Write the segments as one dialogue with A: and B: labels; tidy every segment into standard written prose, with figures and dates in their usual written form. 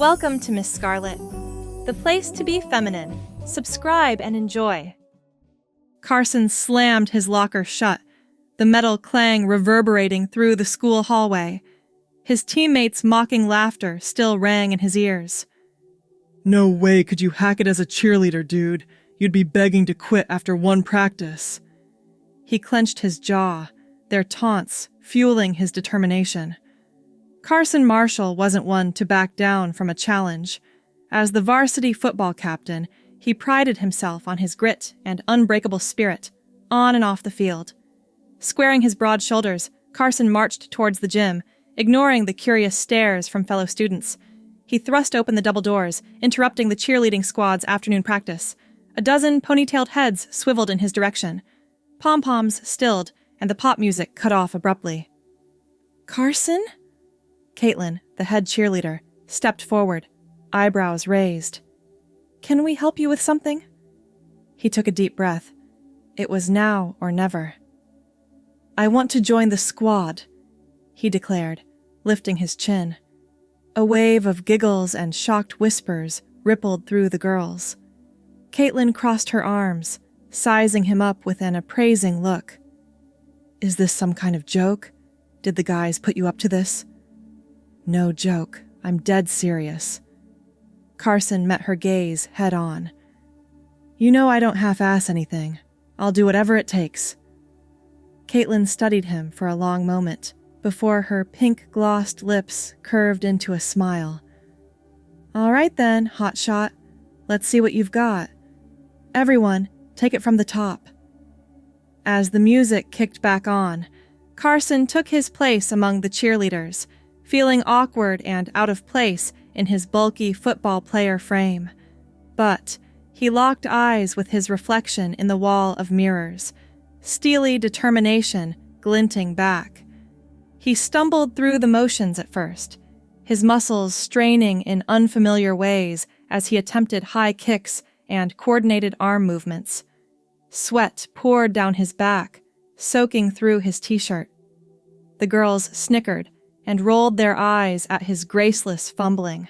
A: Welcome to Miss Scarlett, the place to be feminine. Subscribe and enjoy. Carson slammed his locker shut, the metal clang reverberating through the school hallway. His teammates' mocking laughter still rang in his ears.
B: No way could you hack it as a cheerleader, dude. You'd be begging to quit after one practice.
A: He clenched his jaw, their taunts fueling his determination. Carson Marshall wasn't one to back down from a challenge. As the varsity football captain, he prided himself on his grit and unbreakable spirit, on and off the field. Squaring his broad shoulders, Carson marched towards the gym, ignoring the curious stares from fellow students. He thrust open the double doors, interrupting the cheerleading squad's afternoon practice. A dozen ponytailed heads swiveled in his direction. Pom-poms stilled, and the pop music cut off abruptly. "Carson?" Caitlin, the head cheerleader, stepped forward, eyebrows raised. "Can we help you with something?" He took a deep breath. It was now or never. "I want to join the squad," he declared, lifting his chin. A wave of giggles and shocked whispers rippled through the girls. Caitlin crossed her arms, sizing him up with an appraising look. "Is this some kind of joke? Did the guys put you up to this?" "No joke. I'm dead serious." Carson met her gaze head on. "You know I don't half-ass anything. I'll do whatever it takes." Caitlin studied him for a long moment before her pink-glossed lips curved into a smile. "All right then, hotshot. Let's see what you've got. Everyone, take it from the top." As the music kicked back on, Carson took his place among the cheerleaders, feeling awkward and out of place in his bulky football player frame. But he locked eyes with his reflection in the wall of mirrors, steely determination glinting back. He stumbled through the motions at first, his muscles straining in unfamiliar ways as he attempted high kicks and coordinated arm movements. Sweat poured down his back, soaking through his t-shirt. The girls snickered and rolled their eyes at his graceless fumbling.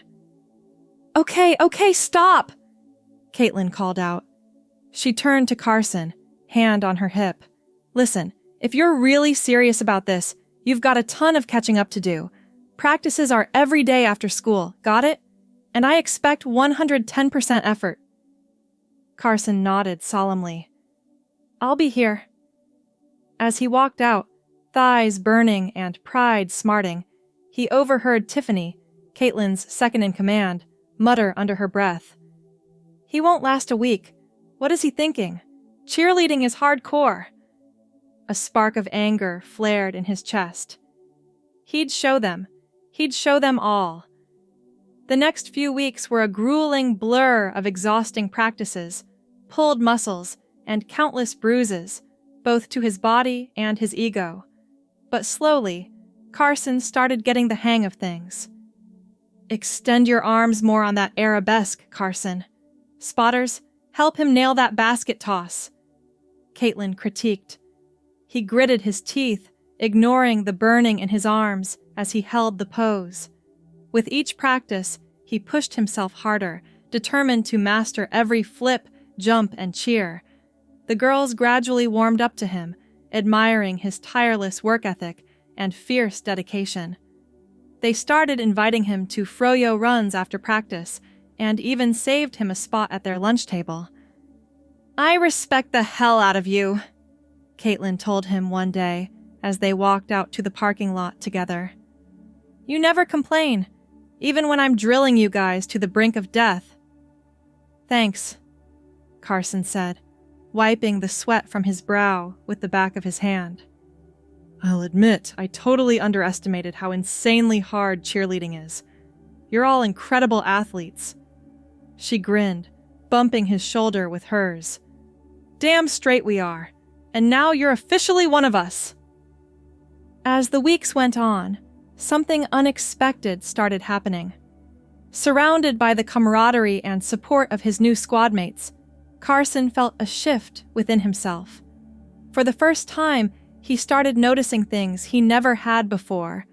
A: Okay, stop!" Caitlin called out. She turned to Carson, hand on her hip. "Listen, if you're really serious about this, you've got a ton of catching up to do. Practices are every day after school, got it? And I expect 110% effort." Carson nodded solemnly. "I'll be here." As he walked out, thighs burning and pride smarting, he overheard Tiffany, Caitlin's second-in-command, mutter under her breath. "He won't last a week. What is he thinking? Cheerleading is hardcore." A spark of anger flared in his chest. He'd show them all. The next few weeks were a grueling blur of exhausting practices, pulled muscles, and countless bruises, both to his body and his ego. But slowly, Carson started getting the hang of things. "Extend your arms more on that arabesque, Carson. Spotters, help him nail that basket toss," Caitlin critiqued. He gritted his teeth, ignoring the burning in his arms as he held the pose. With each practice, he pushed himself harder, determined to master every flip, jump, and cheer. The girls gradually warmed up to him, admiring his tireless work ethic and fierce dedication. They started inviting him to froyo runs after practice, and even saved him a spot at their lunch table. "I respect the hell out of you," Caitlin told him one day as they walked out to the parking lot together. "You never complain, even when I'm drilling you guys to the brink of death." "Thanks," Carson said, wiping the sweat from his brow with the back of his hand. "I'll admit, I totally underestimated how insanely hard cheerleading is. You're all incredible athletes." She grinned, bumping his shoulder with hers. "Damn straight we are. And now you're officially one of us." As the weeks went on, something unexpected started happening. Surrounded by the camaraderie and support of his new squad mates, Carson felt a shift within himself. For the first time, he started noticing things he never had before,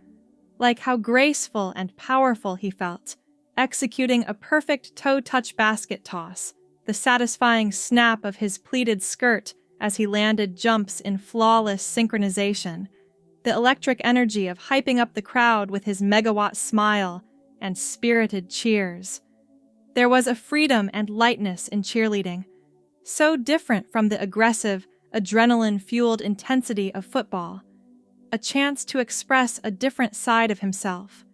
A: like how graceful and powerful he felt, executing a perfect toe-touch basket toss, the satisfying snap of his pleated skirt as he landed jumps in flawless synchronization, the electric energy of hyping up the crowd with his megawatt smile and spirited cheers. There was a freedom and lightness in cheerleading, so different from the aggressive, adrenaline-fueled intensity of football, a chance to express a different side of himself.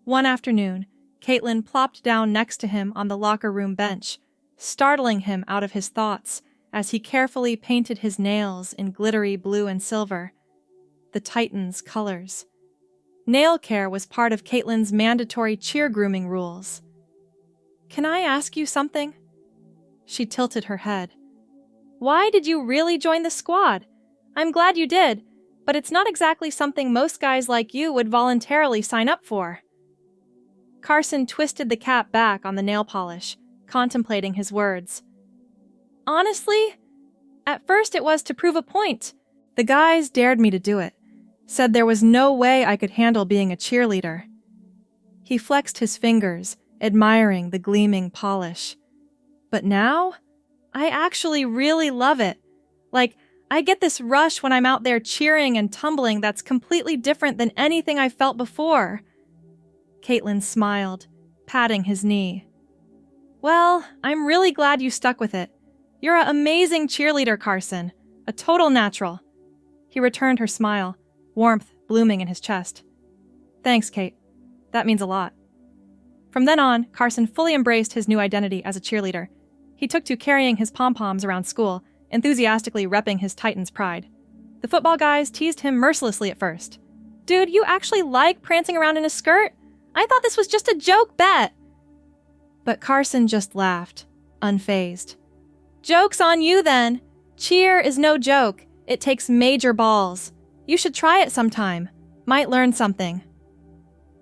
A: One afternoon, Caitlin plopped down next to him on the locker room bench, startling him out of his thoughts as he carefully painted his nails in glittery blue and silver, the Titans' colors. Nail care was part of Caitlin's mandatory cheer grooming rules. "Can I ask you something?" She tilted her head. "Why did you really join the squad? I'm glad you did, but it's not exactly something most guys like you would voluntarily sign up for." Carson twisted the cap back on the nail polish, contemplating his words. "Honestly, at first it was to prove a point. The guys dared me to do it, said there was no way I could handle being a cheerleader." He flexed his fingers, admiring the gleaming polish. "But now, I actually really love it. Like, I get this rush when I'm out there cheering and tumbling that's completely different than anything I've felt before." Caitlin smiled, patting his knee. "Well, I'm really glad you stuck with it. You're an amazing cheerleader, Carson. A total natural." He returned her smile, warmth blooming in his chest. "Thanks, Kate. That means a lot." From then on, Carson fully embraced his new identity as a cheerleader. He took to carrying his pom-poms around school, enthusiastically repping his Titans' pride. The football guys teased him mercilessly at first. "Dude, you actually like prancing around in a skirt? I thought this was just a joke bet." But Carson just laughed, unfazed. "Joke's on you then. Cheer is no joke. It takes major balls. You should try it sometime. Might learn something."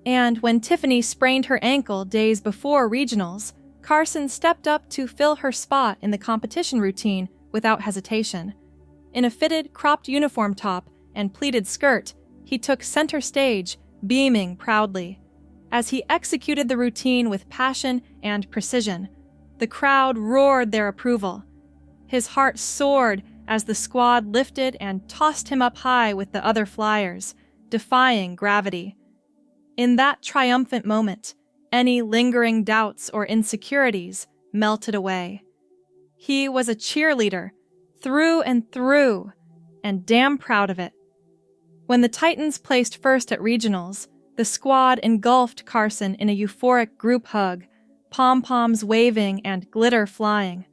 A: And when Tiffany sprained her ankle days before regionals, Carson stepped up to fill her spot in the competition routine without hesitation. In a fitted, cropped uniform top and pleated skirt, he took center stage, beaming proudly. As he executed the routine with passion and precision, the crowd roared their approval. His heart soared as the squad lifted and tossed him up high with the other flyers, defying gravity. In that triumphant moment, any lingering doubts or insecurities melted away. He was a cheerleader, through and through, and damn proud of it. When the Titans placed first at regionals, the squad engulfed Carson in a euphoric group hug, pom-poms waving and glitter flying.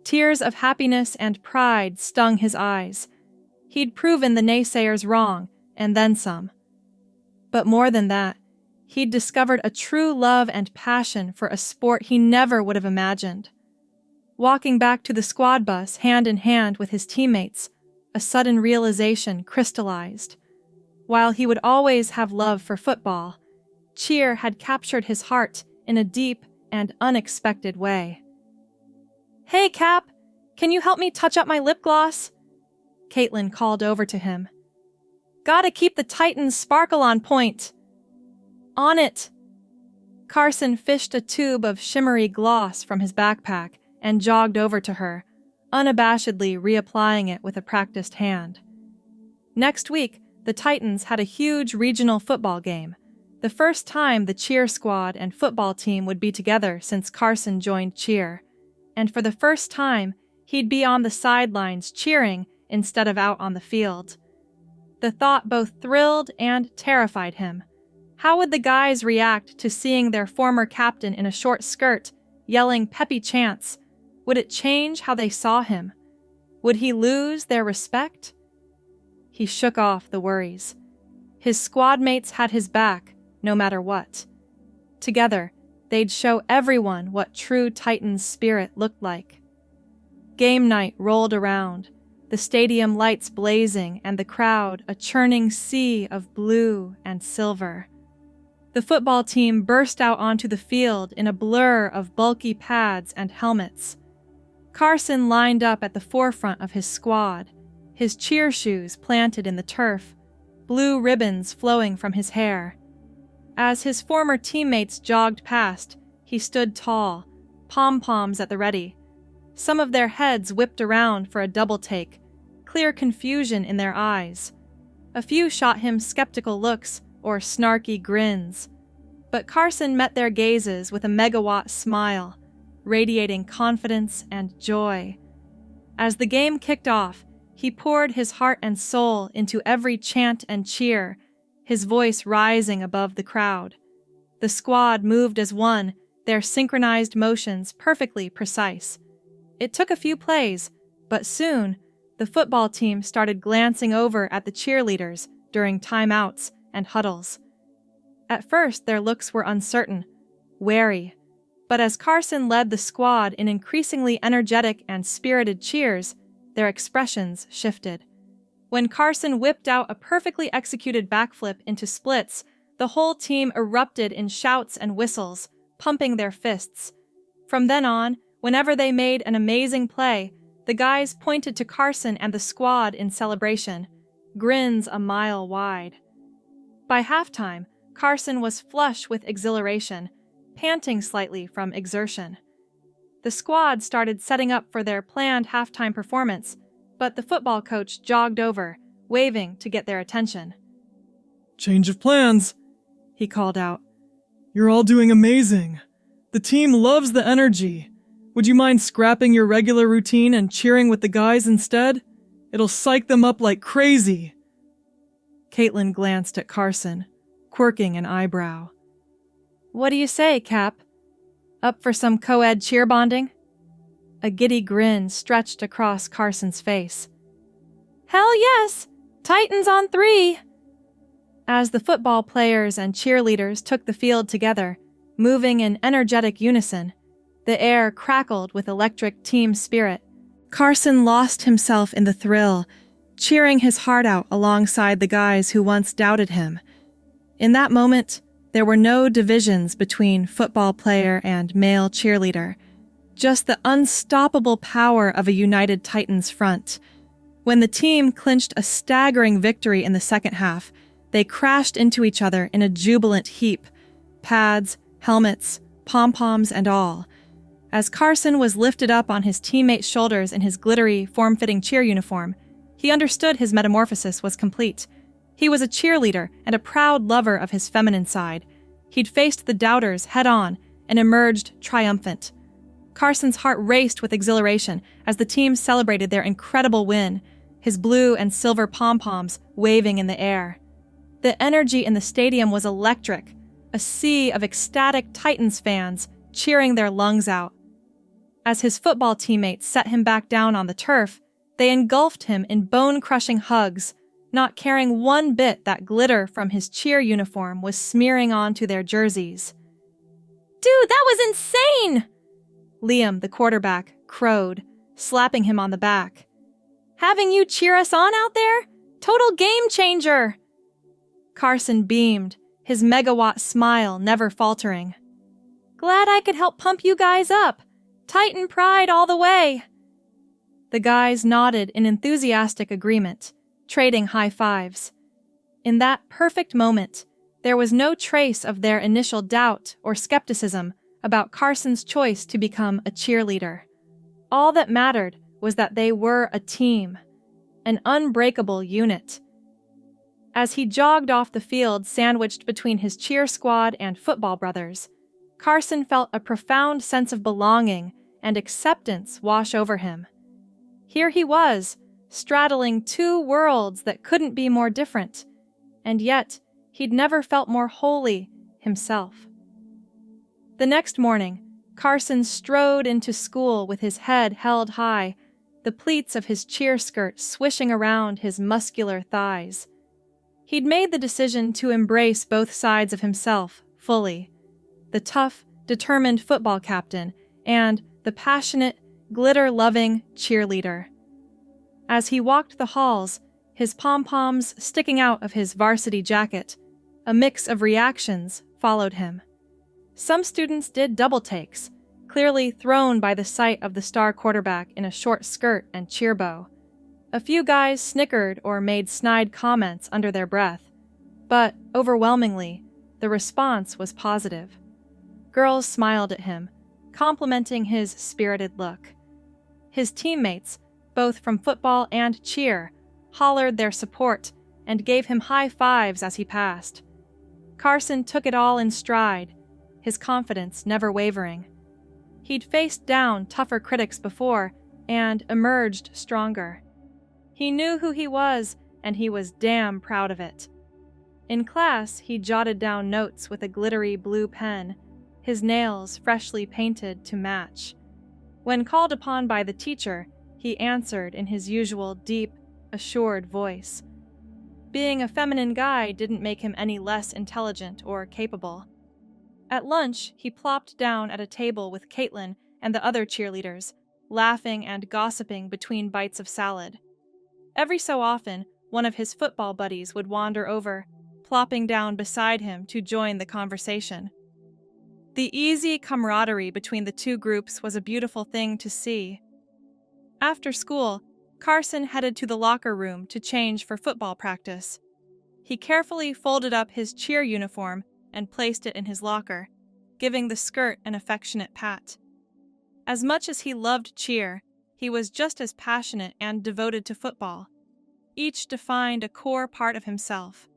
A: Tears of happiness and pride stung his eyes. He'd proven the naysayers wrong, and then some. But more than that, he'd discovered a true love and passion for a sport he never would have imagined. Walking back to the squad bus hand in hand with his teammates, a sudden realization crystallized. While he would always have love for football, cheer had captured his heart in a deep and unexpected way. "Hey, Cap, can you help me touch up my lip gloss?" Caitlin called over to him. "Gotta keep the Titans' sparkle on point." "On it." Carson fished a tube of shimmery gloss from his backpack and jogged over to her, unabashedly reapplying it with a practiced hand. Next week, the Titans had a huge regional football game, the first time the cheer squad and football team would be together since Carson joined cheer, and for the first time, he'd be on the sidelines cheering instead of out on the field. The thought both thrilled and terrified him. How would the guys react to seeing their former captain in a short skirt, yelling peppy chants? Would it change how they saw him? Would he lose their respect? He shook off the worries. His squad mates had his back, no matter what. Together, they'd show everyone what true Titan's spirit looked like. Game night rolled around, the stadium lights blazing and the crowd a churning sea of blue and silver. The football team burst out onto the field in a blur of bulky pads and helmets. Carson lined up at the forefront of his squad, his cheer shoes planted in the turf, blue ribbons flowing from his hair. As his former teammates jogged past, he stood tall, pom-poms at the ready. Some of their heads whipped around for a double take, clear confusion in their eyes. A few shot him skeptical looks or snarky grins. But Carson met their gazes with a megawatt smile, radiating confidence and joy. As the game kicked off, he poured his heart and soul into every chant and cheer, his voice rising above the crowd. The squad moved as one, their synchronized motions perfectly precise. It took a few plays, but soon, the football team started glancing over at the cheerleaders during timeouts and huddles. At first, their looks were uncertain, wary, but as Carson led the squad in increasingly energetic and spirited cheers, their expressions shifted. When Carson whipped out a perfectly executed backflip into splits, the whole team erupted in shouts and whistles, pumping their fists. From then on, whenever they made an amazing play, the guys pointed to Carson and the squad in celebration, grins a mile wide. By halftime, Carson was flush with exhilaration, panting slightly from exertion. The squad started setting up for their planned halftime performance, but the football coach jogged over, waving to get their attention.
B: "Change of plans,"
A: he called out.
B: "You're all doing amazing. The team loves the energy. Would you mind scrapping your regular routine and cheering with the guys instead? It'll psych them up like crazy."
A: Caitlin glanced at Carson, quirking an eyebrow. "What do you say, Cap? Up for some co-ed cheer bonding?" A giddy grin stretched across Carson's face. "Hell yes! Titans on 3! As the football players and cheerleaders took the field together, moving in energetic unison, the air crackled with electric team spirit. Carson lost himself in the thrill, cheering his heart out alongside the guys who once doubted him. In that moment, there were no divisions between football player and male cheerleader, just the unstoppable power of a united Titans front. When the team clinched a staggering victory in the second half, they crashed into each other in a jubilant heap, pads, helmets, pom-poms, and all. As Carson was lifted up on his teammates' shoulders in his glittery, form-fitting cheer uniform, he understood his metamorphosis was complete. He was a cheerleader and a proud lover of his feminine side. He'd faced the doubters head-on and emerged triumphant. Carson's heart raced with exhilaration as the team celebrated their incredible win, his blue and silver pom-poms waving in the air. The energy in the stadium was electric, a sea of ecstatic Titans fans cheering their lungs out. As his football teammates set him back down on the turf, they engulfed him in bone-crushing hugs, not caring one bit that glitter from his cheer uniform was smearing onto their jerseys. "Dude, that was insane!" Liam, the quarterback, crowed, slapping him on the back. "Having you cheer us on out there? Total game changer!" Carson beamed, his megawatt smile never faltering. "Glad I could help pump you guys up. Titan pride all the way." The guys nodded in enthusiastic agreement, trading high fives. In that perfect moment, there was no trace of their initial doubt or skepticism about Carson's choice to become a cheerleader. All that mattered was that they were a team, an unbreakable unit. As he jogged off the field sandwiched between his cheer squad and football brothers, Carson felt a profound sense of belonging and acceptance wash over him. Here he was, straddling two worlds that couldn't be more different, and yet he'd never felt more wholly himself. The next morning, Carson strode into school with his head held high, the pleats of his cheer skirt swishing around his muscular thighs. He'd made the decision to embrace both sides of himself fully, the tough, determined football captain and the passionate, glitter-loving cheerleader. As he walked the halls, his pom-poms sticking out of his varsity jacket, a mix of reactions followed him. Some students did double takes, clearly thrown by the sight of the star quarterback in a short skirt and cheer bow. A few guys snickered or made snide comments under their breath, but overwhelmingly, The response was positive. Girls smiled at him, complimenting his spirited look. His teammates, both from football and cheer, hollered their support and gave him high fives as he passed. Carson took it all in stride, his confidence never wavering. He'd faced down tougher critics before and emerged stronger. He knew who he was, and he was damn proud of it. In class, he jotted down notes with a glittery blue pen, his nails freshly painted to match. When called upon by the teacher, he answered in his usual deep, assured voice. Being a feminine guy didn't make him any less intelligent or capable. At lunch, he plopped down at a table with Caitlin and the other cheerleaders, laughing and gossiping between bites of salad. Every so often, one of his football buddies would wander over, plopping down beside him to join the conversation. The easy camaraderie between the two groups was a beautiful thing to see. After school, Carson headed to the locker room to change for football practice. He carefully folded up his cheer uniform and placed it in his locker, giving the skirt an affectionate pat. As much as he loved cheer, he was just as passionate and devoted to football. Each defined a core part of himself.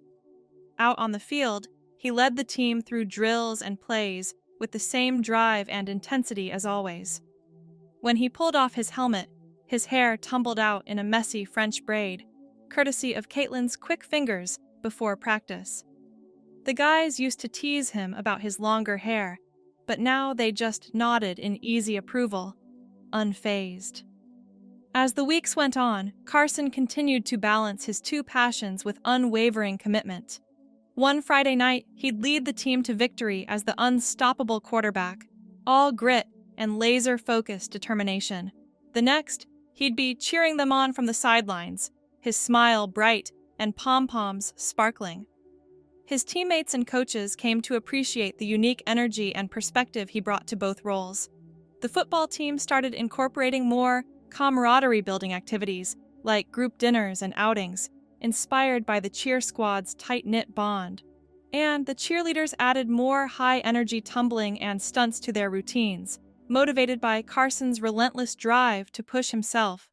A: Out on the field, he led the team through drills and plays with the same drive and intensity as always. When he pulled off his helmet, his hair tumbled out in a messy French braid, courtesy of Caitlin's quick fingers before practice. The guys used to tease him about his longer hair, but now they just nodded in easy approval, unfazed. As the weeks went on, Carson continued to balance his two passions with unwavering commitment. One Friday night, he'd lead the team to victory as the unstoppable quarterback, all grit and laser-focused determination. The next, he'd be cheering them on from the sidelines, his smile bright and pom-poms sparkling. His teammates and coaches came to appreciate the unique energy and perspective he brought to both roles. The football team started incorporating more camaraderie-building activities, like group dinners and outings, inspired by the cheer squad's tight-knit bond. And the cheerleaders added more high-energy tumbling and stunts to their routines, motivated by Carson's relentless drive to push himself